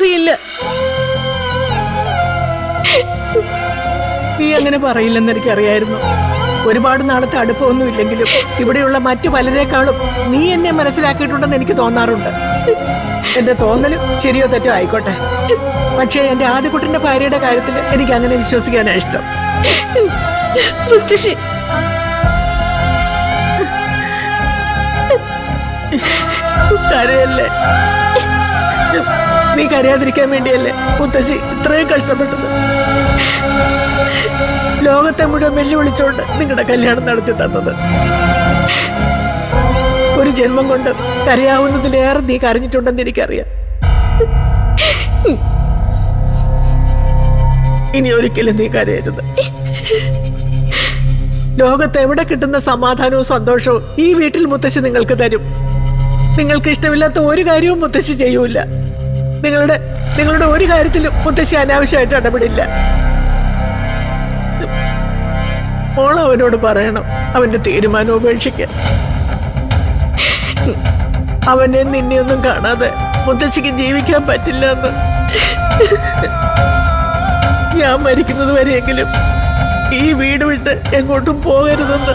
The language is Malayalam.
അറിയില്ല. നീ അങ്ങനെ പറയില്ലെന്ന് എനിക്കറിയായിരുന്നു. ഒരുപാട് നാളത്തെ അടുപ്പമൊന്നും ഇല്ലെങ്കിലും ഇവിടെയുള്ള മറ്റു പലരെക്കാളും നീ എന്നെ മനസ്സിലാക്കിയിട്ടുണ്ടെന്ന് എനിക്ക് തോന്നാറുണ്ട്. എന്റെ തോന്നലും ശരിയോ തെറ്റോ ആയിക്കോട്ടെ, പക്ഷേ എന്റെ ആദ്യകുട്ടന്റെ ഭാര്യയുടെ കാര്യത്തിൽ എനിക്ക് അങ്ങനെ വിശ്വസിക്കാനാ ഇഷ്ടം. മുത്തശ്ശി, കരയല്ലേ? നീ കരയാതിരിക്കാൻ വേണ്ടിയല്ലേ മുത്തശ്ശി ഇത്രയും കഷ്ടപ്പെട്ടത്? ലോകത്തെ മുഴുവൻ വെല്ലുവിളിച്ചോണ്ട് നിങ്ങളുടെ കല്യാണം നടത്തി തന്നത്. ഒരു ജന്മം കൊണ്ട് കരയാവുന്നതിലേറെ നീ കരഞ്ഞിട്ടുണ്ടെന്ന് എനിക്കറിയാം. ഇനി ഒരിക്കലും നീ കരയരുത്. ലോകത്ത് എവിടെ കിട്ടുന്ന സമാധാനവും സന്തോഷവും ഈ വീട്ടിൽ മുത്തശ്ശി നിങ്ങൾക്ക് തരും. നിങ്ങൾക്ക് ഇഷ്ടമില്ലാത്ത ഒരു കാര്യവും മുത്തശ്ശി ചെയ്യൂല. നിങ്ങളുടെ ഒരു കാര്യത്തിലും മുത്തശ്ശി അനാവശ്യമായിട്ട് ഇടപെടില്ല. മോൾ അവനോട് പറയണം അവന്റെ തീരുമാനം ഉപേക്ഷിക്കാൻ. അവനെ നിന്നെയൊന്നും കാണാതെ മുത്തശ്ശിക്ക് ജീവിക്കാൻ പറ്റില്ല എന്ന്. ഞാൻ മരിക്കുന്നത് വരെയെങ്കിലും ഈ വീട് വിട്ട് എങ്ങോട്ടും പോകരുതെന്ന്.